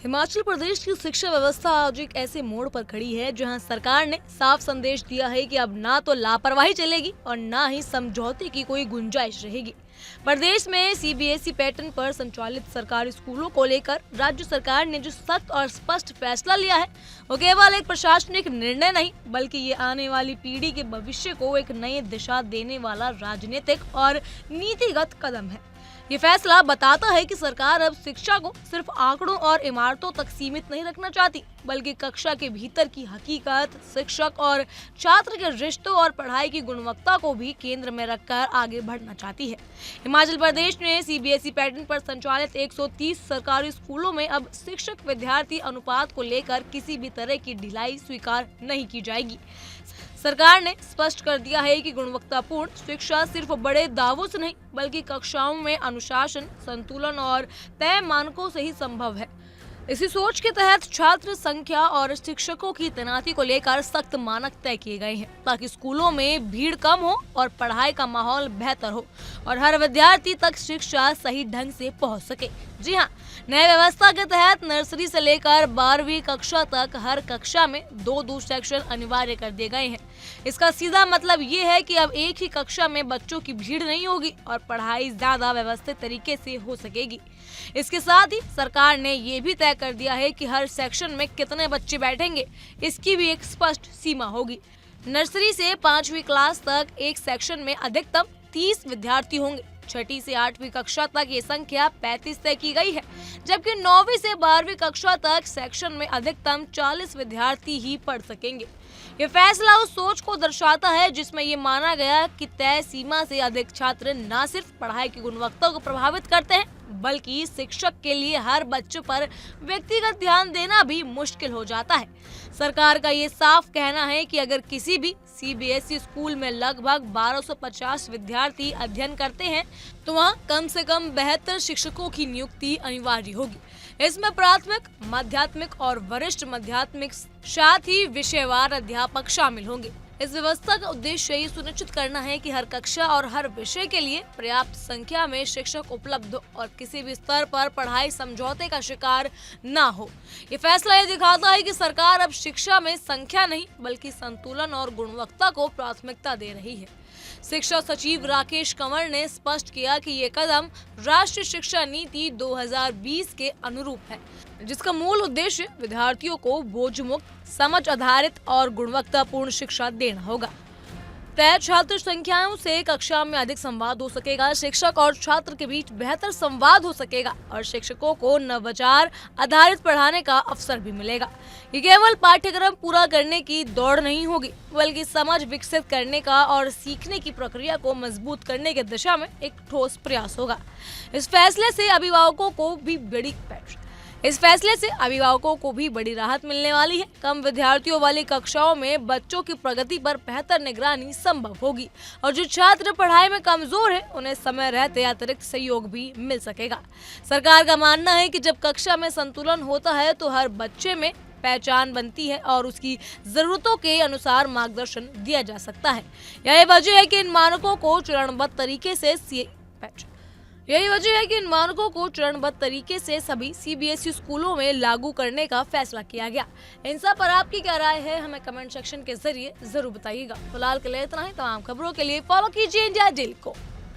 हिमाचल प्रदेश की शिक्षा व्यवस्था आज एक ऐसे मोड़ पर खड़ी है जहां सरकार ने साफ संदेश दिया है कि अब ना तो लापरवाही चलेगी और ना ही समझौते की कोई गुंजाइश रहेगी। प्रदेश में सीबीएसई पैटर्न पर संचालित सरकारी स्कूलों को लेकर राज्य सरकार ने जो सख्त और स्पष्ट फैसला लिया है वो केवल एक प्रशासनिक निर्णय नहीं बल्कि ये आने वाली पीढ़ी के भविष्य को एक नई दिशा देने वाला राजनीतिक और नीतिगत कदम है। ये फैसला बताता है कि सरकार अब शिक्षा को सिर्फ आंकड़ों और इमारतों तक सीमित नहीं रखना चाहती बल्कि कक्षा के भीतर की हकीकत, शिक्षक और छात्र के रिश्तों और पढ़ाई की गुणवत्ता को भी केंद्र में रखकर आगे बढ़ना चाहती है। हिमाचल प्रदेश ने सीबीएसई पैटर्न पर संचालित 130 सरकारी स्कूलों में अब शिक्षक विद्यार्थी अनुपात को लेकर किसी भी तरह की ढिलाई स्वीकार नहीं की जाएगी। सरकार ने स्पष्ट कर दिया है कि गुणवत्तापूर्ण शिक्षा सिर्फ बड़े दावों से नहीं बल्कि कक्षाओं में अनुशासन, संतुलन और तय मानकों से ही संभव है। इसी सोच के तहत छात्र संख्या और शिक्षकों की तैनाती को लेकर सख्त मानक तय किए गए हैं ताकि स्कूलों में भीड़ कम हो और पढ़ाई का माहौल बेहतर हो और हर विद्यार्थी तक शिक्षा सही ढंग से पहुंच सके। जी हाँ, नई व्यवस्था के तहत नर्सरी से लेकर 12वीं कक्षा तक हर कक्षा में दो सेक्शन अनिवार्य कर दिए गए हैं। इसका सीधा मतलब ये है कि अब एक ही कक्षा में बच्चों की भीड़ नहीं होगी और पढ़ाई ज्यादा व्यवस्थित तरीके से हो सकेगी। इसके साथ ही सरकार ने ये भी तय कर दिया है कि हर सेक्शन में कितने बच्चे बैठेंगे, इसकी भी एक स्पष्ट सीमा होगी। नर्सरी से 5वीं क्लास तक एक सेक्शन में अधिकतम 30 विद्यार्थी होंगे। 6ठी से 8वीं कक्षा तक ये संख्या 35 तय की गई है, जबकि 9वीं से 12वीं कक्षा तक सेक्शन में अधिकतम 40 विद्यार्थी ही पढ़ सकेंगे। ये फैसला उस सोच को दर्शाता है जिसमें ये माना गया कि तय सीमा से अधिक छात्र न सिर्फ पढ़ाई की गुणवत्ता को प्रभावित करते हैं बल्कि शिक्षक के लिए हर बच्चे पर व्यक्तिगत ध्यान देना भी मुश्किल हो जाता है। सरकार का ये साफ कहना है कि अगर किसी भी सीबीएसई स्कूल में लगभग 1250 विद्यार्थी अध्ययन करते हैं तो वहाँ कम से कम बेहतर शिक्षकों की नियुक्ति अनिवार्य होगी। इसमें प्राथमिक, माध्यमिक और वरिष्ठ माध्यमिक साथ ही विषयवार अध्यापक शामिल होंगे। इस व्यवस्था का उद्देश्य ये सुनिश्चित करना है कि हर कक्षा और हर विषय के लिए पर्याप्त संख्या में शिक्षक उपलब्ध हो और किसी भी स्तर पर पढ़ाई समझौते का शिकार न हो। ये फैसला ये दिखाता है कि सरकार अब शिक्षा में संख्या नहीं बल्कि संतुलन और गुणवत्ता को प्राथमिकता दे रही है। शिक्षा सचिव राकेश कंवर ने स्पष्ट किया कि ये कदम राष्ट्रीय शिक्षा नीति 2020 के अनुरूप है, जिसका मूल उद्देश्य विद्यार्थियों को बोझ मुक्त, समझ आधारित और गुणवत्तापूर्ण शिक्षा देना होगा। तय छात्र संख्याओं से कक्षा में अधिक संवाद हो सकेगा, शिक्षक और छात्र के बीच बेहतर संवाद हो सकेगा और शिक्षकों को नवाचार आधारित पढ़ाने का अवसर भी मिलेगा। ये केवल पाठ्यक्रम पूरा करने की दौड़ नहीं होगी बल्कि समझ विकसित करने का और सीखने की प्रक्रिया को मजबूत करने की दिशा में एक ठोस प्रयास होगा। इस फैसले से अभिभावकों को भी बड़ी राहत मिलने वाली है। कम विद्यार्थियों वाली कक्षाओं में बच्चों की प्रगति पर बेहतर निगरानी संभव होगी और जो छात्र पढ़ाई में कमजोर हैं उन्हें समय रहते अतिरिक्त सहयोग भी मिल सकेगा। सरकार का मानना है कि जब कक्षा में संतुलन होता है तो हर बच्चे में पहचान बनती है और उसकी जरूरतों के अनुसार मार्गदर्शन दिया जा सकता है। यही वजह है कि इन मानकों को चरणबद्ध तरीके से सभी सीबीएसई स्कूलों में लागू करने का फैसला किया गया। इन सब पर आपकी क्या राय है हमें कमेंट सेक्शन के जरिए जरूर बताइएगा। फिलहाल के लिए इतना ही। तमाम खबरों के लिए फॉलो कीजिए इंडिया डेली को।